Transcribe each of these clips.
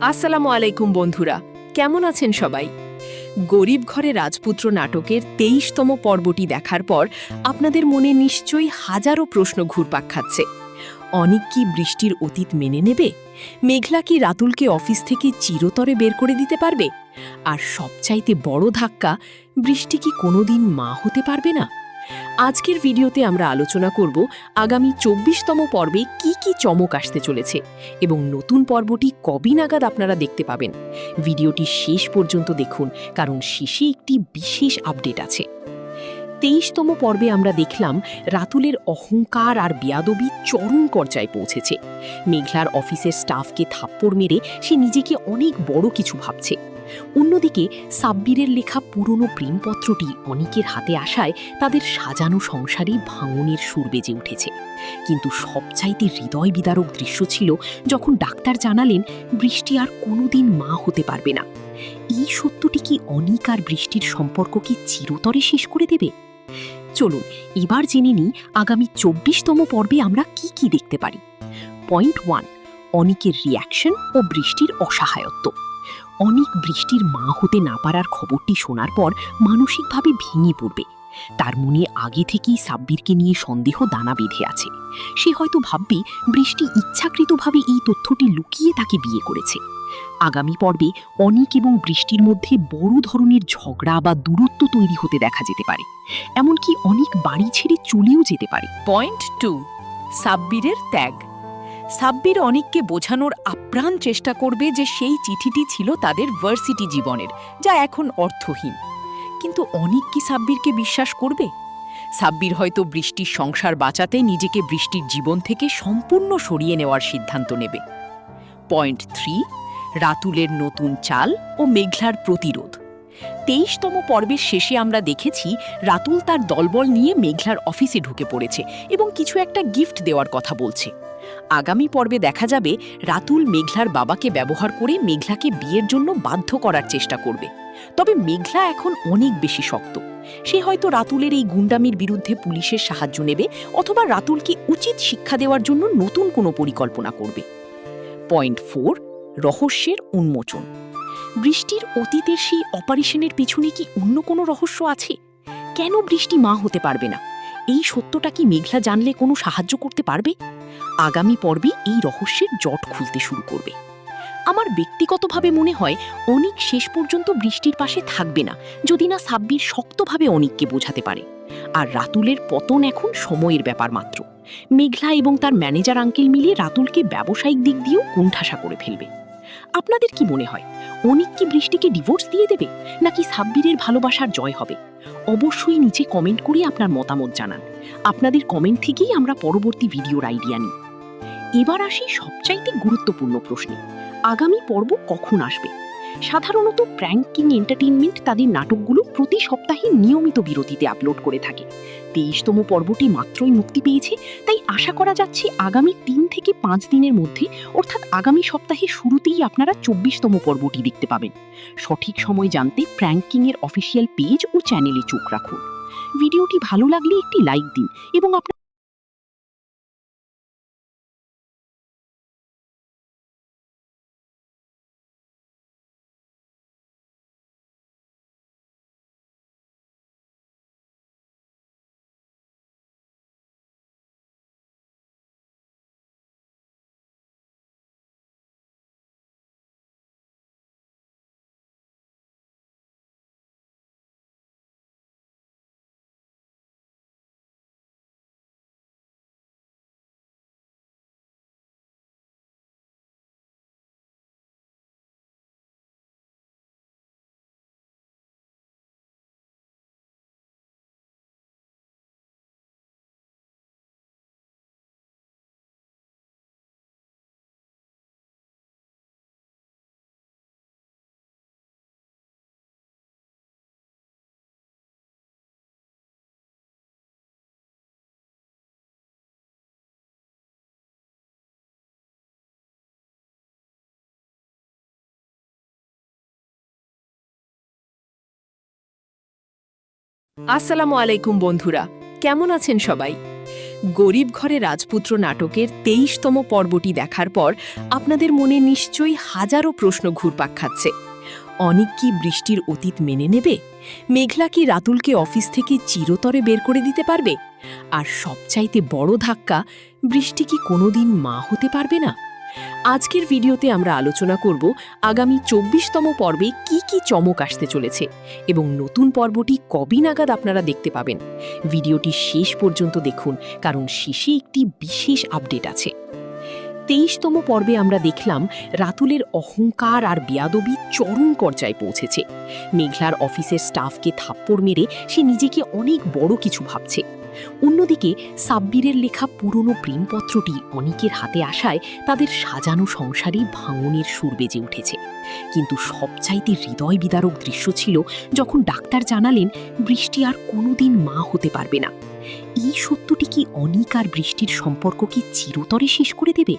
আসসালামু আলাইকুম বন্ধুরা, কেমন আছেন সবাই? গরিব ঘরে রাজপুত্র নাটকের ২৩তম পর্বটি দেখার পর আপনাদের মনে নিশ্চয়ই হাজারো প্রশ্ন ঘুরপাক খাচ্ছে। অনিক কি বৃষ্টির অতীত মেনে নেবে? মেঘলা কি রাতুলকে অফিস থেকে চিরতরে বের করে দিতে পারবে? আর সবচাইতে বড় ধাক্কা, বৃষ্টি কি কোনোদিন মা হতে পারবে না? আজকের ভিডিওতে আমরা আলোচনা করব আগামী ২৪তম পর্বে কি কি চমক আসতে চলেছে এবং নতুন পর্বটি কবে নাগাদ আপনারা দেখতে পাবেন। ভিডিওটি শেষ পর্যন্ত দেখুন, কারণ শেষে একটি বিশেষ আপডেট আছে। ২৩তম পর্বে আমরা দেখলাম রাতুলের অহংকার আর বেয়াদবি চরম পর্যায়ে পৌঁছেছে। মেঘলার অফিসের স্টাফকে থাপ্পড় মেরে সে নিজেকে অনেক বড় কিছু ভাবছে। অন্যদিকে সাব্বিরের লেখা পুরনো প্রেমপত্রটি অনিকের হাতে আসায় তাদের সাজানো সংসারই ভাঙনের সুর বেজে উঠেছে। কিন্তু সবচাইতে হৃদয় বিদারক দৃশ্য ছিল যখন ডাক্তার জানালেন বৃষ্টি আর কোনোদিন মা হতে পারবে না। এই সত্যটি কি অনিক আর বৃষ্টির সম্পর্ককে চিরতরে শেষ করে দেবে? চলুন এবার জেনে নিই আগামী ২৪তম পর্বে আমরা কি কি দেখতে পারি। পয়েন্ট ১, অনিকের রিয়াকশন ও বৃষ্টির অসহায়ত্ব। অনিক বৃষ্টির মা হতে না পারার খবরটি শোনার পর মানসিকভাবে ভেঙে পড়বে। তার মনে আগে থেকেই সাব্বিরকে নিয়ে সন্দেহ দানা বেঁধে আছে। সে হয়তো ভাববে বৃষ্টি ইচ্ছাকৃতভাবে এই তথ্যটি লুকিয়ে তাকে বিয়ে করেছে। আগামী পর্বে অনিক এবং বৃষ্টির মধ্যে বড় ধরনের ঝগড়া বা দূরত্ব তৈরি হতে দেখা যেতে পারে। এমনকি অনিক বাড়ি ছেড়ে চলেও যেতে পারে। পয়েন্ট ২, সাব্বিরের ত্যাগ। সাব্বির অনিককে বোঝানোর আপ্রাণ চেষ্টা করবে যে সেই চিঠিটি ছিল তাদের ভার্সিটি জীবনের, যা এখন অর্থহীন। কিন্তু অনিক কি সাব্বিরকে বিশ্বাস করবে? সাব্বির হয়তো বৃষ্টির সংসার বাঁচাতে নিজেকে বৃষ্টির জীবন থেকে সম্পূর্ণ সরিয়ে নেওয়ার সিদ্ধান্ত নেবে। পয়েন্ট ৩, রাতুলের নতুন চাল ও মেঘলার প্রতিরোধ। ২৩তম পর্বের শেষে আমরা দেখেছি রাতুল তার দলবল নিয়ে মেঘলার অফিসে ঢুকে পড়েছে এবং কিছু একটা গিফট দেওয়ার কথা বলছে। আগামী পর্বে দেখা যাবে রাতুল মেঘলার বাবাকে ব্যবহার করে মেঘলাকে বিয়ের জন্য বাধ্য করার চেষ্টা করবে। তবে মেঘলা এখন অনেক বেশি শক্ত। সে হয়তো রাতুলের এই গুন্ডামির বিরুদ্ধে পুলিশের সাহায্য নেবে অথবা রাতুলকে উচিত শিক্ষা দেওয়ার জন্য নতুন কোনো পরিকল্পনা করবে। পয়েন্ট ৪, রহস্যের উন্মোচন। বৃষ্টির অতীতের সেই অপারেশনের পেছনে কি অন্য কোনো রহস্য আছে? কেন বৃষ্টি মা হতে পারবে না? এই সত্যটা কি মেঘলা জানলে কোনো সাহায্য করতে পারবে? আগামী পর্বে এই রহস্যের জট খুলতে শুরু করবে। আমার ব্যক্তিগতভাবে মনে হয় অনিক শেষ পর্যন্ত বৃষ্টির পাশে থাকবে না, যদি না সাব্বির শক্তভাবে অনিককে বোঝাতে পারে। আর রাতুলের পতন এখন সময়ের ব্যাপার মাত্র। মেঘলা এবং তার ম্যানেজার আঙ্কেল মিলে রাতুলকে ব্যবসায়িক দিক দিয়েও কোণঠাসা করে ফেলবে। আপনাদের কি মনে হয়, অনিক কি বৃষ্টিকে ডিভোর্স দিয়ে দেবে, নাকি সাব্বিরের ভালোবাসার জয় হবে? অবশ্যই নিচে কমেন্ট করে আপনার মতামত জানান। আপনাদের কমেন্ট থেকেই আমরা পরবর্তী ভিডিওর আইডিয়া নিই। এবার আসি সবচাইতে গুরুত্বপূর্ণ প্রশ্নে, আগামী পর্ব কখন আসবে? সাধারণত প্র্যাঙ্ক কিং এন্টারটেইনমেন্ট তাদের নাটকগুলো প্রতি সপ্তাহে নিয়মিত বিরতিতে আপলোড করে থাকে। ২৩তম পর্বটি মাত্রই মুক্তি পেয়েছে, তাই আশা করা যাচ্ছে আগামী ৩ থেকে ৫ দিনের মধ্যে, অর্থাৎ আগামী সপ্তাহে শুরুতেই আপনারা ২৪তম পর্বটি দেখতে পাবেন। সঠিক সময় জানতে প্র্যাঙ্ক কিং এর অফিসিয়াল পেজ ও চ্যানেলে চোখ রাখুন। ভিডিওটি ভালো লাগলে একটি লাইক দিন এবং আপনার আসসালামু আলাইকুম বন্ধুরা, কেমন আছেন সবাই? গরিব ঘরে রাজপুত্র নাটকের ২৩তম পর্বটি দেখার পর আপনাদের মনে নিশ্চয়ই হাজারো প্রশ্ন ঘুরপাক খাচ্ছে। অনিক কি বৃষ্টির অতীত মেনে নেবে? মেঘলা কি রাতুলকে অফিস থেকে চিরতরে বের করে দিতে পারবে? আর সবচাইতে বড় ধাক্কা, বৃষ্টি কি কোনোদিন মা হতে পারবে না? আজকের ভিডিওতে আমরা আলোচনা করব আগামী ২৪তম পর্বে কি কি চমক আসতে চলেছে এবং নতুন পর্বটি কবে নাগাদ আপনারা দেখতে পাবেন। ভিডিওটি শেষ পর্যন্ত দেখুন, কারণ শেষে একটি বিশেষ আপডেট আছে। ২৩তম পর্বে আমরা দেখলাম রাতুলের অহংকার আর বেয়াদবি চরম পর্যায়ে পৌঁছেছে। মেঘলার অফিসের স্টাফকে থাপ্পড় মেরে সে নিজেকে অনেক বড় কিছু ভাবছে। অন্যদিকে সাব্বিরের লেখা পুরনো প্রেমপত্রটি অনিকের হাতে আসায় তাদের সাজানো সংসারে ভাঙনের সুর বেজে উঠেছে। কিন্তু সবচাইতে হৃদয় বিদারক দৃশ্য ছিল যখন ডাক্তার জানালেন বৃষ্টি আর কোনোদিন মা হতে পারবে না। এই সত্যটি কি অনিক আর বৃষ্টির সম্পর্ককে চিরতরে শেষ করে দেবে?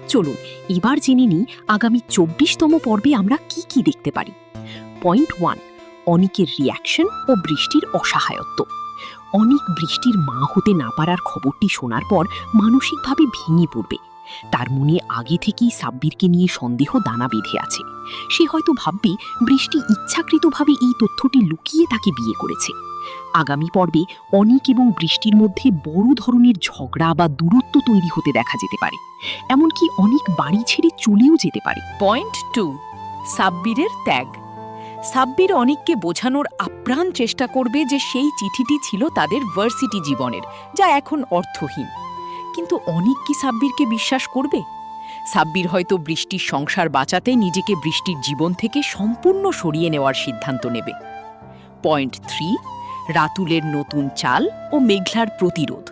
চলুন এবার জেনে নিই আগামী ২৪তম পর্বে আমরা কি কি দেখতে পারি। পয়েন্ট ১, অনিকের রিয়াকশন ও বৃষ্টির অসহায়ত্ব। অনিক বৃষ্টির মা হতে না পারার খবরটি শোনার পর মানসিকভাবে ভেঙে পড়বে। তার মনে আগে থেকেই সাব্বিরকে নিয়ে সন্দেহ দানা বেঁধে আছে। সে হয়তো ভাববে বৃষ্টি ইচ্ছাকৃতভাবে এই তথ্যটি লুকিয়ে তাকে বিয়ে করেছে। আগামী পর্বে অনিক এবং বৃষ্টির মধ্যে বড় ধরনের ঝগড়া বা দূরত্ব তৈরি হতে দেখা যেতে পারে। এমনকি অনিক বাড়ি ছেড়ে চলেও যেতে পারে। পয়েন্ট ২, সাব্বিরের ত্যাগ। সাব্বির অনিককে বোঝানোর আপ্রাণ চেষ্টা করবে যে সেই চিঠিটি ছিল তাদের ভার্সিটি জীবনের, যা এখন অর্থহীন। কিন্তু অনিক কি সাব্বিরকে বিশ্বাস করবে? সাব্বির হয়তো বৃষ্টির সংসার বাঁচাতে নিজেকে বৃষ্টির জীবন থেকে সম্পূর্ণ সরিয়ে নেওয়ার সিদ্ধান্ত নেবে। পয়েন্ট ৩, রাতুলের নতুন চাল ও মেঘলার প্রতিরোধ।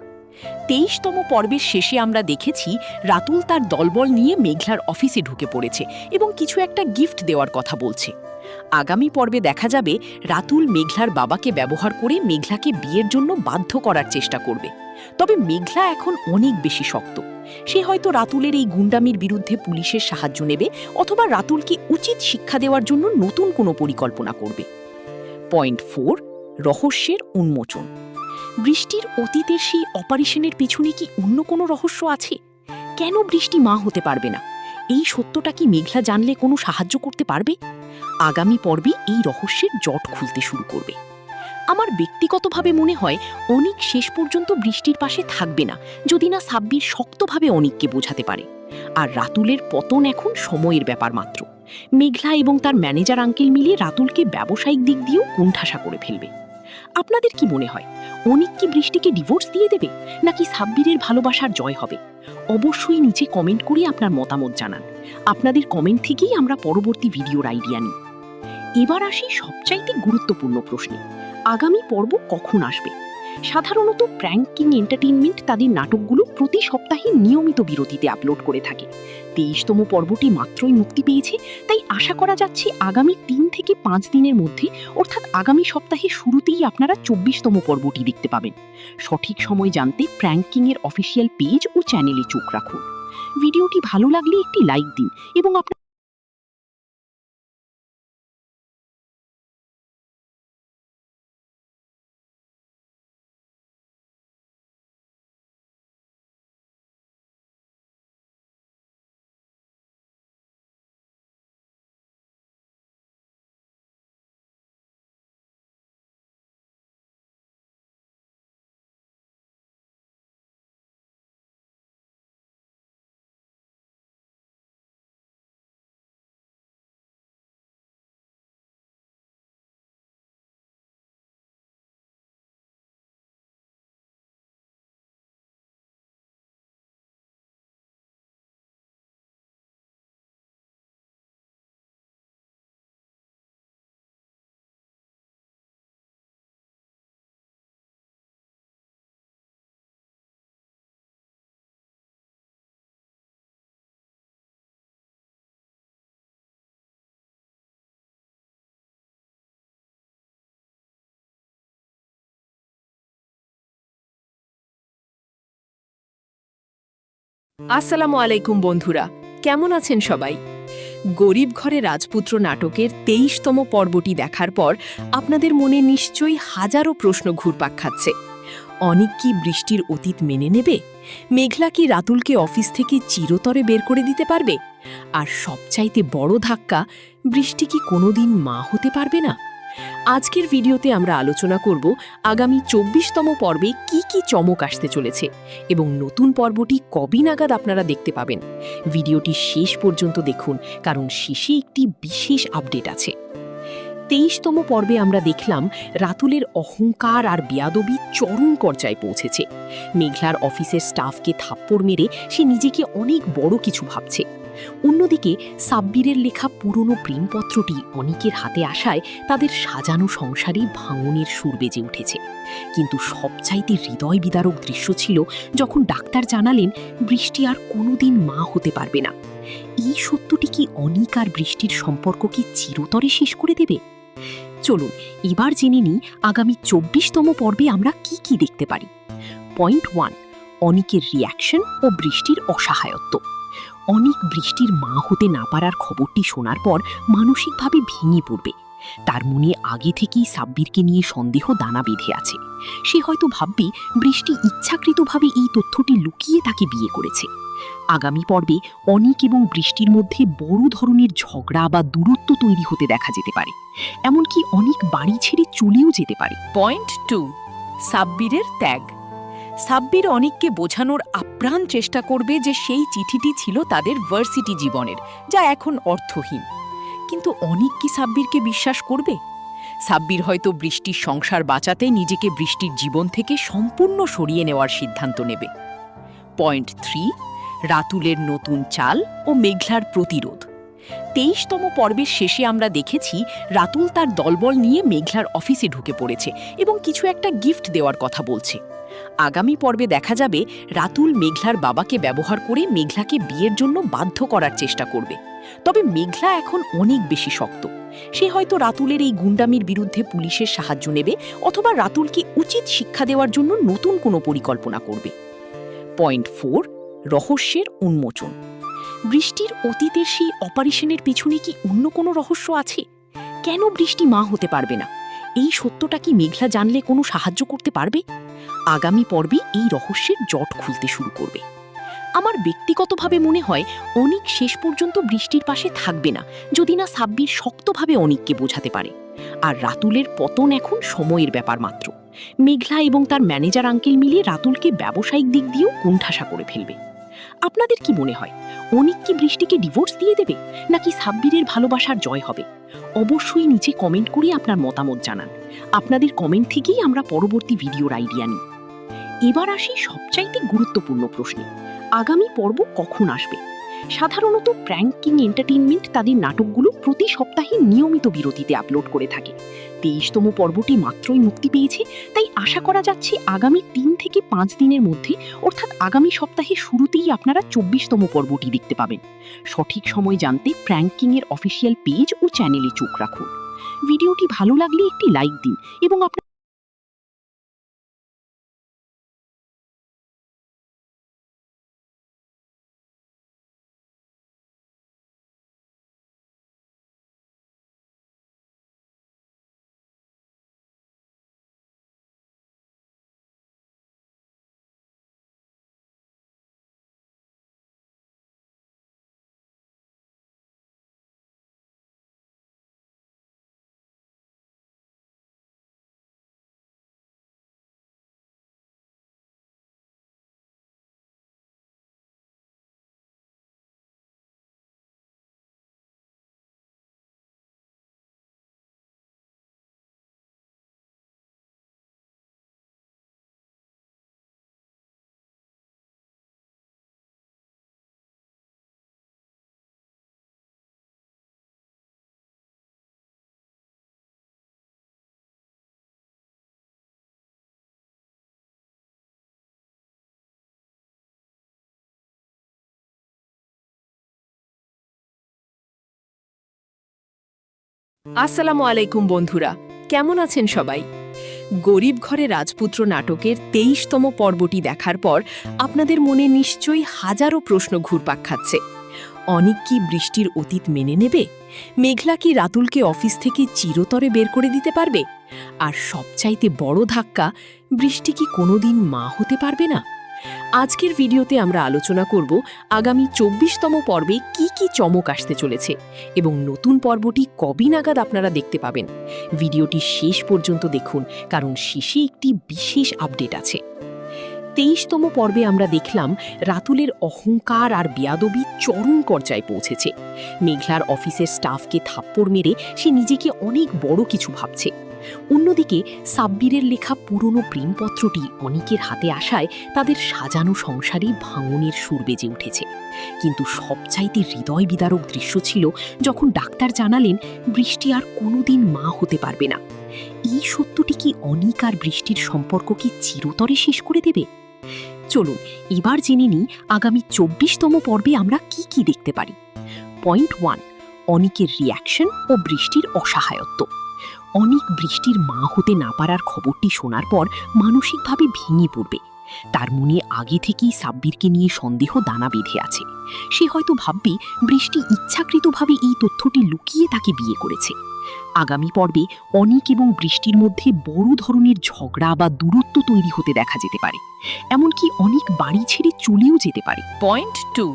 ২৩তম পর্বের শেষে আমরা দেখেছি রাতুল তার দলবল নিয়ে মেঘলার অফিসে ঢুকে পড়েছে এবং কিছু একটা গিফট দেওয়ার কথা বলছে। আগামী পর্বে দেখা যাবে রাতুল মেঘলার বাবাকে ব্যবহার করে মেঘলাকে বিয়ের জন্য বাধ্য করার চেষ্টা করবে। তবে মেঘলা এখন অনেক বেশি শক্ত। সে হয়তো রাতুলের এই গুন্ডামির বিরুদ্ধে পুলিশের সাহায্য নেবে অথবা রাতুলকে উচিত শিক্ষা দেওয়ার জন্য নতুন কোনো পরিকল্পনা করবে। পয়েন্ট ৪, রহস্যের উন্মোচন। বৃষ্টির অতীতের সেই অপারেশনের পেছনে কি অন্য কোনো রহস্য আছে? কেন বৃষ্টি মা হতে পারবে না? এই সত্যটা কি মেঘলা জানলে কোনো সাহায্য করতে পারবে? আগামী পর্বে এই রহস্যের জট খুলতে শুরু করবে। আমার ব্যক্তিগতভাবে মনে হয় অনিক শেষ পর্যন্ত বৃষ্টির পাশে থাকবে না, যদি না সাব্বির শক্তভাবে অনিককে বোঝাতে পারে। আর রাতুলের পতন এখন সময়ের ব্যাপার মাত্র। মেঘলা এবং তার ম্যানেজার আঙ্কেল মিলে রাতুলকে ব্যবসায়িক দিক দিয়েও কোণঠাসা করে ফেলবে। আপনাদের কি মনে হয়, অনিক কি বৃষ্টিকে ডিভোর্স দিয়ে দেবে, নাকি সাব্বিরের ভালোবাসার জয় হবে? অবশ্যই নিচে কমেন্ট করে আপনার মতামত জানান। আপনাদের কমেন্ট থেকেই আমরা পরবর্তী ভিডিওর আইডিয়া নিই। এবার আসি সবচাইতে গুরুত্বপূর্ণ প্রশ্নে, আগামী পর্ব কখন আসবে? সাধারণত প্র্যাঙ্কিং এন্টারটেইনমেন্ট তাদের নাটকগুলো প্রতি সপ্তাহে নিয়মিত বিরতিতে আপলোড করে থাকে। ২৩তম পর্বটি মাত্রই মুক্তি পেয়েছে, তাই আশা করা যাচ্ছে আগামী ৩ থেকে ৫ দিনের মধ্যে, অর্থাৎ আগামী সপ্তাহের শুরুতেই আপনারা ২৪তম পর্বটি দেখতে পাবেন। সঠিক সময় জানতে প্র্যাঙ্কিংয়ের অফিসিয়াল পেজ ও চ্যানেলে চোখ রাখুন। ভিডিওটি ভালো লাগলে একটি লাইক দিন এবং আপনার আসসালামু আলাইকুম বন্ধুরা, কেমন আছেন সবাই? গরিব ঘরে রাজপুত্র নাটকের ২৩তম পর্বটি দেখার পর আপনাদের মনে নিশ্চয়ই হাজারো প্রশ্ন ঘুরপাক খাচ্ছে। অনিক কি বৃষ্টির অতীত মেনে নেবে? মেঘলা কি রাতুলকে অফিস থেকে চিরতরে বের করে দিতে পারবে? আর সবচাইতে বড় ধাক্কা, বৃষ্টি কি কোনোদিন মা হতে পারবে না? আজকের ভিডিওতে আমরা আলোচনা করব আগামী ২৪তম পর্বে কি কি চমক আসতে চলেছে এবং নতুন পর্বটি কবে নাগাদ আপনারা দেখতে পাবেন। ভিডিওটি শেষ পর্যন্ত দেখুন, কারণ শেষে একটি বিশেষ আপডেট আছে। ২৩তম পর্বে আমরা দেখলাম রাতুলের অহংকার আর বেয়াদবি চরম পর্যায়ে পৌঁছেছে। মেঘলার অফিসের স্টাফকে থাপ্পড় মেরে সে নিজেকে অনেক বড় কিছু ভাবছে। অন্যদিকে সাব্বিরের লেখা পুরনো প্রেমপত্রটি অনিকের হাতে আসায় তাদের সাজানো সংসারে ভাঙনের সুর বেজে উঠেছে। কিন্তু সবচাইতে হৃদয় বিদারক দৃশ্য ছিল যখন ডাক্তার জানালেন বৃষ্টি আর কোনোদিন মা হতে পারবে না। এই সত্যটি কি অনিক আর বৃষ্টির সম্পর্ককে চিরতরে শেষ করে দেবে? চলুন এবার জেনে নিই আগামী ২৪তম পর্বে আমরা কি কি দেখতে পারি। পয়েন্ট 1, অনিকের রিয়াকশন ও বৃষ্টির অসহায়ত্ব। অনিক বৃষ্টির মা হতে না পারার খবরটি শোনার পর মানসিকভাবে ভেঙে পড়বে। তার মনে আগে থেকেই সাব্বিরকে নিয়ে সন্দেহ দানা বেঁধে আছে। সে হয়তো ভাববে বৃষ্টি ইচ্ছাকৃতভাবে এই তথ্যটি লুকিয়ে তাকে বিয়ে করেছে। আগামী পর্বে অনিক এবং বৃষ্টির মধ্যে বড় ধরনের ঝগড়া বা দূরত্ব তৈরি হতে দেখা যেতে পারে। এমনকি অনিক বাড়ি ছেড়ে চলেও যেতে পারে। পয়েন্ট 2, সাব্বিরের ত্যাগ। সাব্বির অনিককে বোঝানোর আপ্রাণ চেষ্টা করবে যে সেই চিঠিটি ছিল তাদের ভার্সিটি জীবনের, যা এখন অর্থহীন। কিন্তু অনিক কি সাব্বিরকে বিশ্বাস করবে? সাব্বির হয়তো বৃষ্টির সংসার বাঁচাতে নিজেকে বৃষ্টির জীবন থেকে সম্পূর্ণ সরিয়ে নেওয়ার সিদ্ধান্ত নেবে। পয়েন্ট 3, রাতুলের নতুন চাল ও মেঘলার প্রতিরোধ। ২৩তম পর্বের শেষে আমরা দেখেছি রাতুল তার দলবল নিয়ে মেঘলার অফিসে ঢুকে পড়েছে এবং কিছু একটা গিফট দেওয়ার কথা বলছে। আগামী পর্বে দেখা যাবে রাতুল মেঘলার বাবাকে ব্যবহার করে মেঘলাকে বিয়ের জন্য বাধ্য করার চেষ্টা করবে। তবে মেঘলা এখন অনেক বেশি শক্ত। সে হয়তো রাতুলের এই গুন্ডামির বিরুদ্ধে পুলিশের সাহায্য নেবে অথবা রাতুলকে উচিত শিক্ষা দেওয়ার জন্য নতুন কোনো পরিকল্পনা করবে। পয়েন্ট 4, রহস্যের উন্মোচন। বৃষ্টির অতীতের সেই অপারেশনের পেছনে কি অন্য কোনো রহস্য আছে? কেন বৃষ্টি মা হতে পারবে না? এই সত্যটা কি মেঘলা জানলে কোনো সাহায্য করতে পারবে? আগামী পর্বে এই রহস্যের জট খুলতে শুরু করবে। আমার ব্যক্তিগতভাবে মনে হয় অনিক শেষ পর্যন্ত বৃষ্টির পাশে থাকবে না, যদি না সাব্বির শক্তভাবে অনিককে বোঝাতে পারে। আর রাতুলের পতন এখন সময়ের ব্যাপার মাত্র। মেঘলা এবং তার ম্যানেজার আঙ্কেল মিলে রাতুলকে ব্যবসায়িক দিক দিয়েও কোণঠাসা করে ফেলবে। আপনাদের কি মনে হয়, অনিক কি বৃষ্টিকে ডিভোর্স দিয়ে দেবে, নাকি সাব্বিরের ভালোবাসার জয় হবে? অবশ্যই নিচে কমেন্ট করে আপনার মতামত জানান। আপনাদের কমেন্ট থেকেই আমরা পরবর্তী ভিডিওর আইডিয়া নিই। এবার আসি সবচাইতে গুরুত্বপূর্ণ প্রশ্নে, আগামী পর্ব কখন আসবে? সাধারণত প্র্যাঙ্ক কিং এন্টারটেইনমেন্ট তাদের নাটকগুলো প্রতি সপ্তাহে নিয়মিত বিরতিতে আপলোড করে থাকে। ২৩তম পর্বটি মাত্রই মুক্তি পেয়েছে, তাই আশা করা যাচ্ছে আগামী ৩ থেকে ৫ দিনের মধ্যে, অর্থাৎ আগামী সপ্তাহের শুরুতেই আপনারা ২৪তম পর্বটি দেখতে পাবেন। সঠিক সময় জানতে প্র্যাঙ্ক কিং এর অফিসিয়াল পেজ ও চ্যানেলে চোখ রাখুন। ভিডিওটি ভালো লাগলে একটি লাইক দিন এবং আপনার আসসালামু আলাইকুম বন্ধুরা, কেমন আছেন সবাই? গরিব ঘরে রাজপুত্র নাটকের ২৩তম পর্বটি দেখার পর আপনাদের মনে নিশ্চয়ই হাজারো প্রশ্ন ঘুরপাক খাচ্ছে। অনিক কি বৃষ্টির অতীত মেনে নেবে? মেঘলা কি রাতুলকে অফিস থেকে চিরতরে বের করে দিতে পারবে? আর সবচাইতে বড় ধাক্কা, বৃষ্টি কি কোনোদিন মা হতে পারবে না? আজকের ভিডিওতে আমরা আলোচনা করব আগামী ২৪তম পর্বে কি কি চমক আসতে চলেছে এবং নতুন পর্বটি কবে নাগাদ আপনারা দেখতে পাবেন। ভিডিওটি শেষ পর্যন্ত দেখুন, কারণ শেষে একটি বিশেষ আপডেট আছে। ২৩তম পর্বে আমরা দেখলাম রাতুলের অহংকার আর বেয়াদবি চরম পর্যায়ে পৌঁছেছে। মেঘলার অফিসের স্টাফকে থাপ্পড় মেরে সে নিজেকে অনেক বড় কিছু ভাবছে। অন্যদিকে সাব্বিরের লেখা পুরনো প্রেমপত্রটি অনিকের হাতে আসায় তাদের সাজানো সংসারে ভাঙনের সুর বেজে উঠেছে। কিন্তু সবচাইতে হৃদয় বিদারক দৃশ্য ছিল যখন ডাক্তার জানালেন বৃষ্টি আর কোনোদিন মা হতে পারবে না। এই সত্যটি কি অনিক আর বৃষ্টির সম্পর্ককে চিরতরে শেষ করে দেবে? চলুন এবার জেনে নিই আগামী ২৪তম পর্বে আমরা কি কি দেখতে পারি। পয়েন্ট 1, অনিকের রিয়াকশন ও বৃষ্টির অসহায়ত্ব। অনিক বৃষ্টির মা হতে না পারার খবরটি শোনার পর মানসিকভাবে ভেঙে পড়বে। তার মনে আগে থেকেই সাব্বিরকে নিয়ে সন্দেহ দানা বেঁধে আছে। সে হয়তো ভাববে বৃষ্টি ইচ্ছাকৃতভাবে এই তথ্যটি লুকিয়ে তাকে বিয়ে করেছে। আগামী পর্বে অনিক এবং বৃষ্টির মধ্যে বড় ধরনের ঝগড়া বা দূরত্ব তৈরি হতে দেখা যেতে পারে। এমনকি অনিক বাড়ি ছেড়ে চলেও যেতে পারে। পয়েন্ট 2,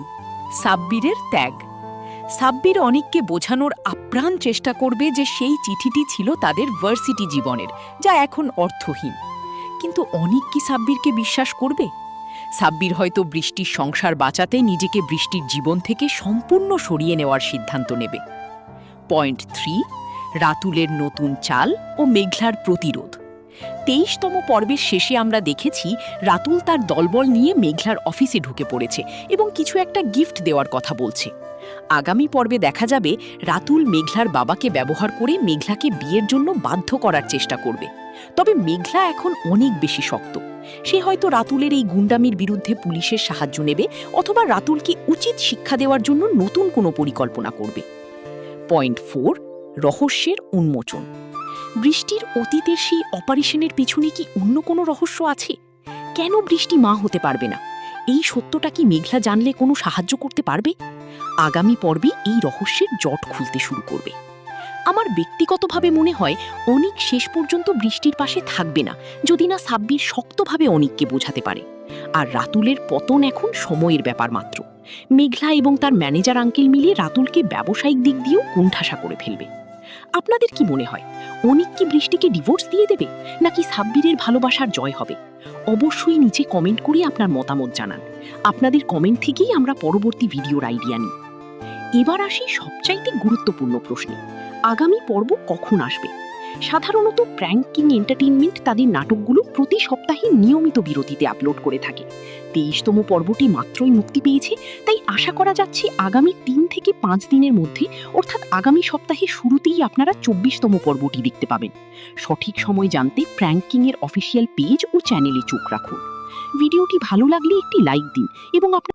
সাব্বিরের ত্যাগ। সাব্বির অনিককে বোঝানোর আপ্রাণ চেষ্টা করবে যে সেই চিঠিটি ছিল তাদের ভার্সিটি জীবনের, যা এখন অর্থহীন। কিন্তু অনিক কি সাব্বিরকে বিশ্বাস করবে? সাব্বির হয়তো বৃষ্টির সংসার বাঁচাতে নিজেকে বৃষ্টির জীবন থেকে সম্পূর্ণ সরিয়ে নেওয়ার সিদ্ধান্ত নেবে। পয়েন্ট 3, রাতুলের নতুন চাল ও মেঘলার প্রতিরোধ। ২৩তম পর্বের শেষে আমরা দেখেছি রাতুল তার দলবল নিয়ে মেঘলার অফিসে ঢুকে পড়েছে এবং কিছু একটা গিফট দেওয়ার কথা বলছে। আগামী পর্বে দেখা যাবে রাতুল মেঘলার বাবাকে ব্যবহার করে মেঘলাকে বিয়ের জন্য বাধ্য করার চেষ্টা করবে। তবে মেঘলা এখন অনেক বেশি শক্ত। সে হয়তো রাতুলের এই গুন্ডামির বিরুদ্ধে পুলিশের সাহায্য নেবে অথবা রাতুলকে উচিত শিক্ষা দেওয়ার জন্য নতুন কোনো পরিকল্পনা করবে। পয়েন্ট 4, রহস্যের উন্মোচন। বৃষ্টির অতীতের সেই অপারেশনের পেছনে কি অন্য কোনো রহস্য আছে? কেন বৃষ্টি মা হতে পারবে না? এই সত্যটা কি মেঘলা জানলে কোনো সাহায্য করতে পারবে? আগামী পর্বে এই রহস্যের জট খুলতে শুরু করবে। আমার ব্যক্তিগতভাবে মনে হয় অনিক শেষ পর্যন্ত বৃষ্টির পাশে থাকবে না, যদি না সাব্বির শক্তভাবে অনিককে বোঝাতে পারে। আর রাতুলের পতন এখন সময়ের ব্যাপার মাত্র। মেঘলা এবং তার ম্যানেজার আঙ্কেল মিলিয়ে রাতুলকে ব্যবসায়িক দিক দিয়েও কোণঠাসা করে ফেলবে। আপনাদের কি মনে হয়, অনিক কি বৃষ্টিকে ডিভোর্স দিয়ে দেবে, নাকি সাব্বিরের ভালোবাসার জয় হবে? অবশ্যই নিচে কমেন্ট করে আপনার মতামত জানান। আপনাদের কমেন্ট থেকেই আমরা পরবর্তী ভিডিওর আইডিয়া নিই। এবার আসি সবচাইতে গুরুত্বপূর্ণ প্রশ্নে, আগামী পর্ব কখন আসবে? সাধারণত প্র্যাঙ্ক কিং এন্টারটেইনমেন্ট তাদের নাটকগুলো প্রতি সপ্তাহে নিয়মিত বিরতিতে আপলোড করে থাকে। ২৩তম পর্বটি মাত্রই মুক্তি পেয়েছে, তাই আশা করা যাচ্ছে আগামী ৩ থেকে ৫ দিনের মধ্যে, অর্থাৎ আগামী সপ্তাহে শুরুতেই আপনারা ২৪তম পর্বটি দেখতে পাবেন। সঠিক সময় জানতে প্র্যাঙ্ক কিং এর অফিসিয়াল পেজ ও চ্যানেলে চোখ রাখুন। ভিডিওটি ভালো লাগলে একটি লাইক দিন এবং আপনার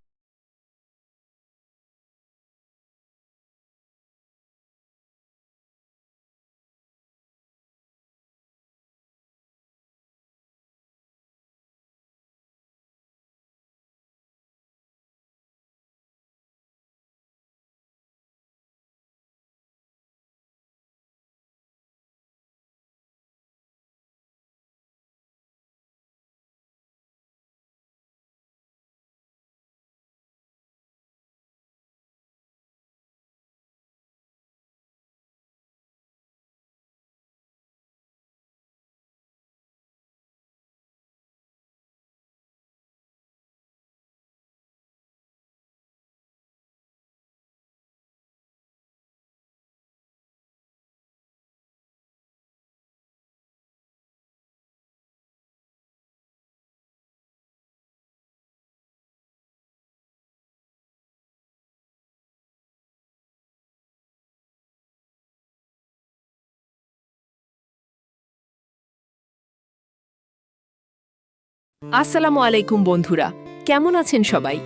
আসসালামু আলাইকুম বন্ধুরা, কেমন আছেন সবাই?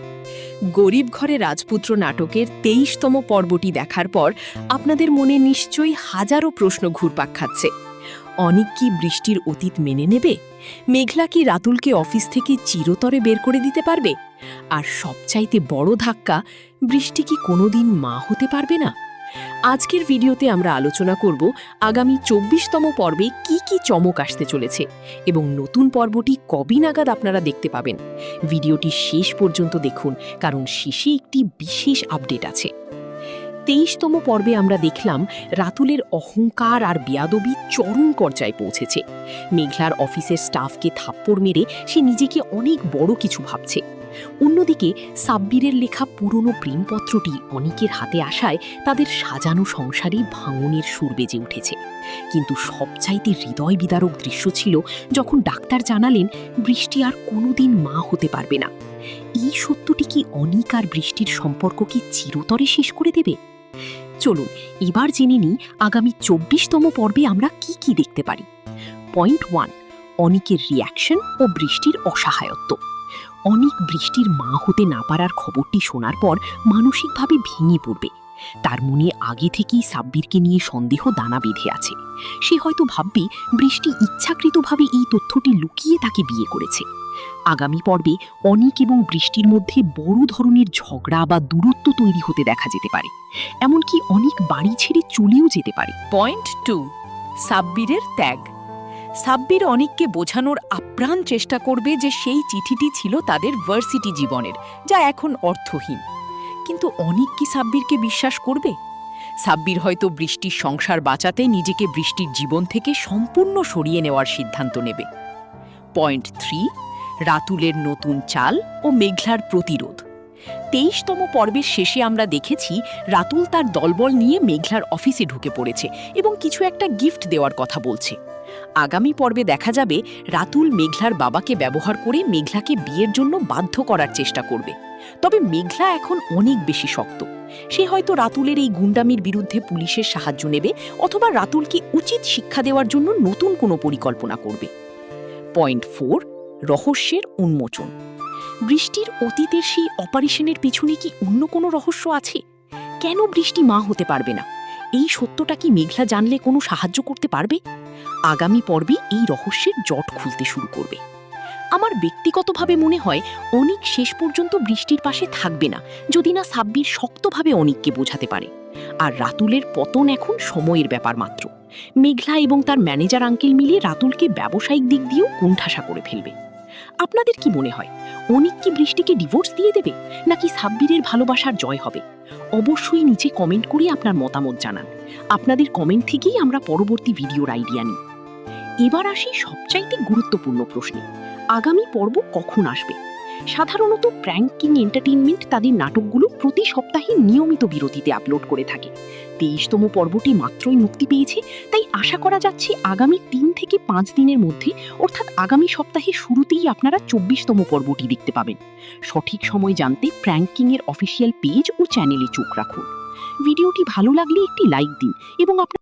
গরিব ঘরে রাজপুত্র নাটকের ২৩তম পর্বটি দেখার পর আপনাদের মনে নিশ্চয়ই হাজারো প্রশ্ন ঘুরপাক খাচ্ছে। অনিক কি বৃষ্টির অতীত মেনে নেবে? মেঘলা কি রাতুলকে অফিস থেকে চিরতরে বের করে দিতে পারবে? আর সবচাইতে বড় ধাক্কা, বৃষ্টি কি কোনোদিন মা হতে পারবে না? আজকের ভিডিওতে আমরা আলোচনা করব আগামী ২৪তম পর্বে কি কি চমক আসতে চলেছে এবং নতুন পর্বটি কবে নাগাদ আপনারা দেখতে পাবেন। ভিডিওটি শেষ পর্যন্ত দেখুন, কারণ শেষে একটি বিশেষ আপডেট আছে। ২৩তম পর্বে আমরা দেখলাম রাতুলের অহংকার আর বেয়াদবি চরম পর্যায়ে পৌঁছেছে। মেঘলার অফিসের স্টাফকে থাপ্পড় মেরে সে নিজেকে অনেক বড় কিছু ভাবছে। অন্যদিকে সাব্বিরের লেখা পুরনো প্রেমপত্রটি অনিকের হাতে আসায় তাদের সাজানো সংসারে ভাঙনের সুর বেজে উঠেছে। কিন্তু সবচাইতে হৃদয় বিদারক দৃশ্য ছিল যখন ডাক্তার জানালেন বৃষ্টি আর কোনোদিন মা হতে পারবে না। এই সত্যটি কি অনিক আর বৃষ্টির সম্পর্ককে চিরতরে শেষ করে দেবে? চলুন এবার জেনে নিই আগামী ২৪তম পর্বে আমরা কি কি দেখতে পারি। পয়েন্ট 1, অনিকের রিয়াকশন ও বৃষ্টির অসহায়ত্ব। অনিক বৃষ্টির মা হতে না পারার খবরটি শোনার পর মানসিকভাবে ভেঙে পড়বে। তার মনে আগে থেকেই সাব্বিরকে নিয়ে সন্দেহ দানা বেঁধে আছে। সে হয়তো ভাববে বৃষ্টি ইচ্ছাকৃতভাবে এই তথ্যটি লুকিয়ে তাকে বিয়ে করেছে। আগামী পর্বে অনিক এবং বৃষ্টির মধ্যে বড় ধরনের ঝগড়া বা দূরত্ব তৈরি হতে দেখা যেতে পারে। এমনকি অনিক বাড়ি ছেড়ে চলেও যেতে পারে। পয়েন্ট 2, সাব্বিরের ত্যাগ। সাব্বির অনিককে বোঝানোর আপ্রাণ চেষ্টা করবে যে সেই চিঠিটি ছিল তাদের ভার্সিটি জীবনের, যা এখন অর্থহীন। কিন্তু অনিক কি সাব্বিরকে বিশ্বাস করবে? সাব্বির হয়তো বৃষ্টির সংসার বাঁচাতে নিজেকে বৃষ্টির জীবন থেকে সম্পূর্ণ সরিয়ে নেওয়ার সিদ্ধান্ত নেবে। পয়েন্ট 3, রাতুলের নতুন চাল ও মেঘলার প্রতিরোধ। ২৩তম পর্বের শেষে আমরা দেখেছি রাতুল তার দলবল নিয়ে মেঘলার অফিসে ঢুকে পড়েছে এবং কিছু একটা গিফট দেওয়ার কথা বলছে। আগামী পর্বে দেখা যাবে রাতুল মেঘলার বাবাকে ব্যবহার করে মেঘলাকে বিয়ের জন্য বাধ্য করার চেষ্টা করবে। তবে মেঘলা এখন অনেক বেশি শক্ত। সে হয়তো রাতুলের এই গুন্ডামির বিরুদ্ধে পুলিশের সাহায্য নেবে অথবা রাতুলকে উচিত শিক্ষা দেওয়ার জন্য নতুন কোনো পরিকল্পনা করবে। পয়েন্ট 4, রহস্যের উন্মোচন। বৃষ্টির অতীতের সেই অপারেশনের পেছনে কি অন্য কোনো রহস্য আছে? কেন বৃষ্টি মা হতে পারবে না? এই সত্যটা কি মেঘলা জানলে কোনো সাহায্য করতে পারবে? আগামী পর্বে এই রহস্যের জট খুলতে শুরু করবে। আমার ব্যক্তিগতভাবে মনে হয় অনিক শেষ পর্যন্ত বৃষ্টির পাশে থাকবে না, যদি না সাব্বির শক্তভাবে অনিককে বোঝাতে পারে। আর রাতুলের পতন এখন সময়ের ব্যাপার মাত্র। মেঘলা এবং তার ম্যানেজার আঙ্কেল মিলে রাতুলকে ব্যবসায়িক দিক দিয়েও কোণঠাসা করে ফেলবে। আপনাদের কি মনে হয়, অনিক কি বৃষ্টিকে ডিভোর্স দিয়ে দেবে, নাকি সাব্বিরের ভালোবাসার জয় হবে? অবশ্যই নিচে কমেন্ট করে আপনার মতামত জানান। আপনাদের কমেন্ট থেকেই আমরা পরবর্তী ভিডিওর আইডিয়া নিই। এবার আসি সবচাইতে গুরুত্বপূর্ণ প্রশ্নে, আগামী পর্ব কখন আসবে? সাধারণত প্র্যাঙ্ক কিং এন্টারটেইনমেন্ট তাদের নাটকগুলো প্রতি সপ্তাহে নিয়মিত বিরতিতে আপলোড করে থাকে। ২৩তম পর্বটি মাত্রই মুক্তি পেয়েছে, তাই আশা করা যাচ্ছে আগামী ৩ থেকে ৫ দিনের মধ্যে, অর্থাৎ আগামী সপ্তাহের শুরুতেই আপনারা ২৪তম পর্বটি দেখতে পাবেন। সঠিক সময় জানতে প্র্যাঙ্ক কিং এর অফিসিয়াল পেজ ও চ্যানেলে চোখ রাখুন। ভিডিওটি ভালো লাগলে একটি লাইক দিন এবং আপনার